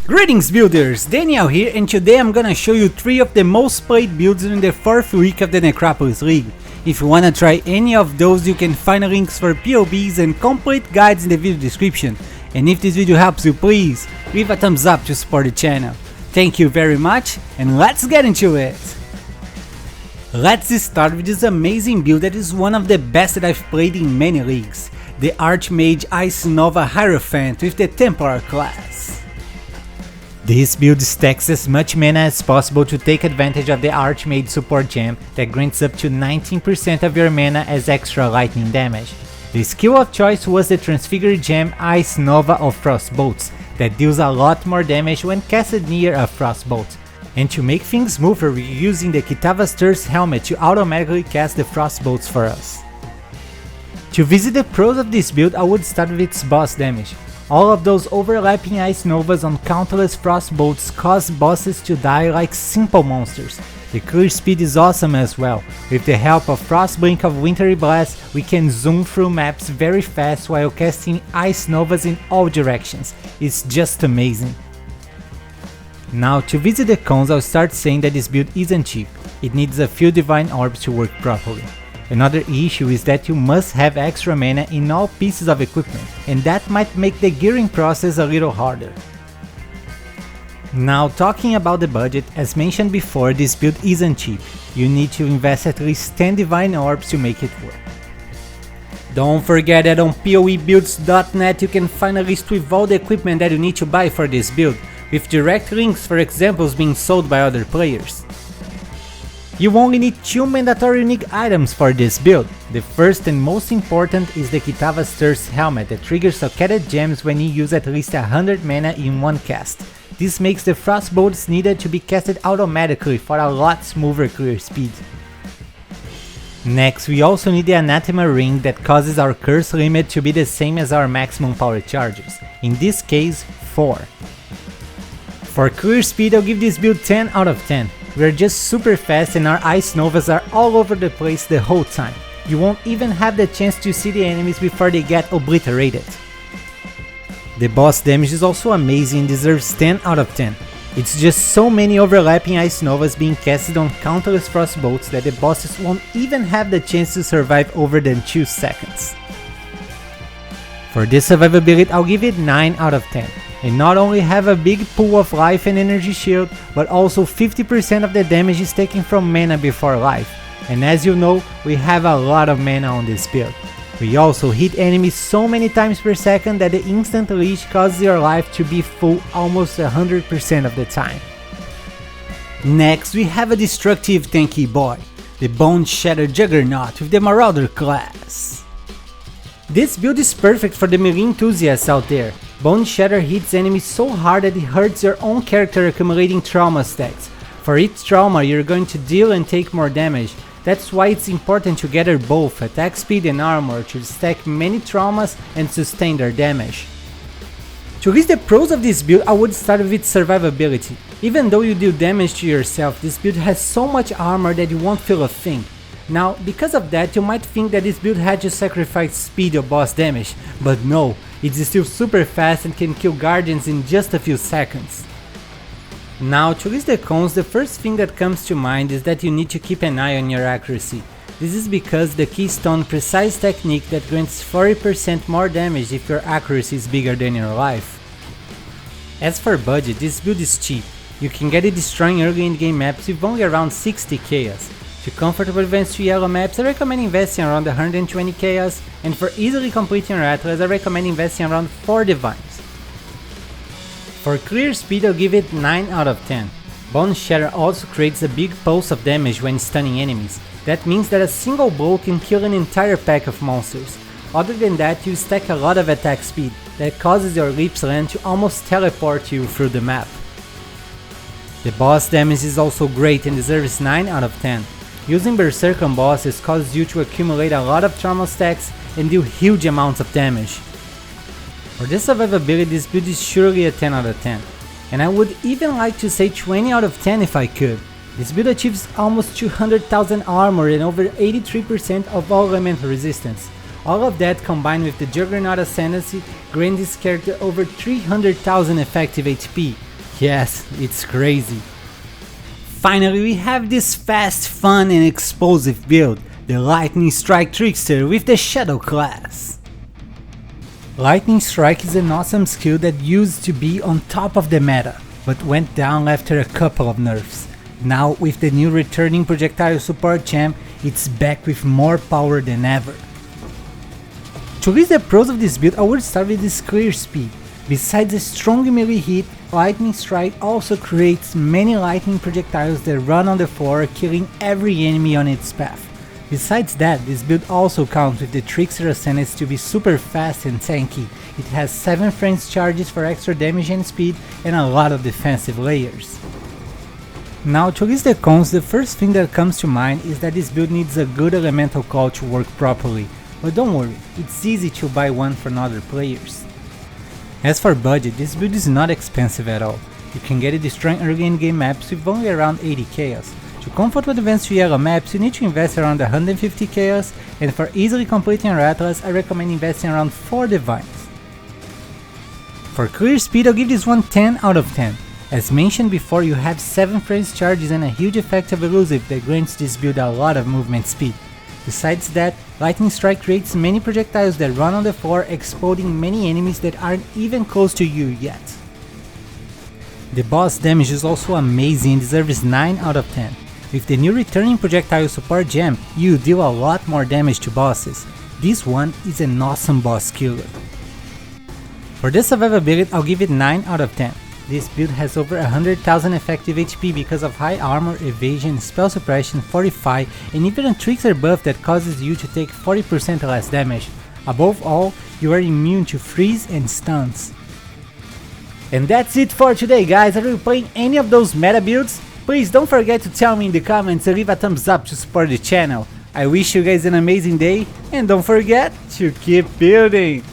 Greetings builders, Daniel here, and today I'm gonna show you 3 of the most played builds in the 4th week of the Necropolis League. If you wanna try any of those, you can find links for POBs and complete guides in the video description. And if this video helps you, please leave a thumbs up to support the channel. Thank you very much, and let's get into it! Let's start with this amazing build that is one of the best that I've played in many leagues. The Archamge Ice Nova Hierophant with the Templar class. This build stacks as much mana as possible to take advantage of the Archamge support gem that grants up to 19% of your mana as extra lightning damage. The skill of choice was the Transfigured gem Ice Nova of Frostbolts that deals a lot more damage when casted near a Frostbolt. And to make things smoother, we're using the Kitava's helmet to automatically cast the Frostbolts for us. To visit the pros of this build, I would start with its boss damage. All of those overlapping Ice Novas on countless Frostbolts cause bosses to die like simple monsters. The clear speed is awesome as well. With the help of Frostblink of Wintry Blast, we can zoom through maps very fast while casting Ice Novas in all directions. It's just amazing. Now to visit the cons, I'll start saying that this build isn't cheap. It needs a few Divine Orbs to work properly. Another issue is that you must have extra mana in all pieces of equipment, and that might make the gearing process a little harder. Now talking about the budget, as mentioned before, this build isn't cheap. You need to invest at least 10 Divine Orbs to make it work. Don't forget that on PoEbuilds.net you can find a list with all the equipment that you need to buy for this build, with direct links for examples being sold by other players. You only need 2 mandatory unique items for this build. The first and most important is the Kitava's helmet that triggers socketed gems when you use at least 100 mana in one cast. This makes the Frostbolts needed to be casted automatically for a lot smoother clear speed. Next, we also need the Anathema ring that causes our curse limit to be the same as our maximum power charges, in this case 4. For clear speed, I'll give this build 10 out of 10. We're just super fast and our Ice Novas are all over the place the whole time. You won't even have the chance to see the enemies before they get obliterated. The boss damage is also amazing and deserves 10 out of 10. It's just so many overlapping Ice Novas being casted on countless Frostbolts that the bosses won't even have the chance to survive over than 2 seconds. For this survivability, I'll give it 9 out of 10. And not only have a big pool of life and energy shield, but also 50% of the damage is taken from mana before life. And as you know, we have a lot of mana on this build. We also hit enemies so many times per second that the instant leech causes your life to be full almost 100% of the time. Next, we have a destructive tanky boy, the Boneshatter Juggernaut with the Marauder class. This build is perfect for the melee enthusiasts out there. Boneshatter hits enemies so hard that it hurts your own character, accumulating trauma stacks. For each trauma you're going to deal and take more damage. That's why it's important to gather both attack speed and armor to stack many traumas and sustain their damage. To list the pros of this build, I would start with its survivability. Even though you deal damage to yourself, this build has so much armor that you won't feel a thing. Now, because of that, you might think that this build had to sacrifice speed or boss damage, but no, it's still super fast and can kill guardians in just a few seconds. Now, to list the cons, the first thing that comes to mind is that you need to keep an eye on your accuracy. This is because the Keystone Precise technique that grants 40% more damage if your accuracy is bigger than your life. As for budget, this build is cheap. You can get it destroying early in game maps with only around 60 chaos. To comfortable advance to yellow maps, I recommend investing around 120 chaos, and for easily completing your Atlas, I recommend investing around 4 divines. For clear speed, I'll give it 9 out of 10. Boneshatter also creates a big pulse of damage when stunning enemies. That means that a single blow can kill an entire pack of monsters. Other than that, you stack a lot of attack speed that causes your Leap's Land to almost teleport you through the map. The boss damage is also great and deserves 9 out of 10. Using Berserk on bosses causes you to accumulate a lot of trauma stacks and deal huge amounts of damage. For the survivability, this build is surely a 10 out of 10, and I would even like to say 20 out of 10 if I could. This build achieves almost 200,000 armor and over 83% of all elemental resistance. All of that combined with the Juggernaut Ascendancy grants this character over 300,000 effective HP. Yes, it's crazy. Finally, we have this fast, fun and explosive build, the Lightning Strike Trickster with the Shadow class. Lightning Strike is an awesome skill that used to be on top of the meta, but went down after a couple of nerfs. Now with the new returning projectile support gem, it's back with more power than ever. To list the pros of this build, I would start with its clear speed. Besides a strong melee hit, Lightning Strike also creates many lightning projectiles that run on the floor, killing every enemy on its path. Besides that, this build also counts with the Trickster Ascendance to be super fast and tanky. It has 7 frames charges for extra damage and speed and a lot of defensive layers. Now to list the cons, the first thing that comes to mind is that this build needs a good elemental call to work properly, but don't worry, it's easy to buy one from other players. As for budget, this build is not expensive at all. You can get it destroying early in-game maps with only around 80 chaos. To comfort with advanced yellow maps, you need to invest around 150 chaos, and for easily completing your atlas, I recommend investing around 4 divines. For clear speed, I'll give this one 10 out of 10. As mentioned before, you have 7 frames charges and a huge effective elusive that grants this build a lot of movement speed. Besides that, Lightning Strike creates many projectiles that run on the floor, exploding many enemies that aren't even close to you yet. The boss damage is also amazing and deserves 9 out of 10. With the new returning projectile support gem, you deal a lot more damage to bosses. This one is an awesome boss killer. For the survivability, I'll give it 9 out of 10. This build has over 100,000 effective HP because of high armor, evasion, spell suppression, fortify, and even a trickster buff that causes you to take 40% less damage. Above all, you are immune to freeze and stuns. And that's it for today, guys. Are you playing any of those meta builds? Please don't forget to tell me in the comments and leave a thumbs up to support the channel. I wish you guys an amazing day, and don't forget to keep building!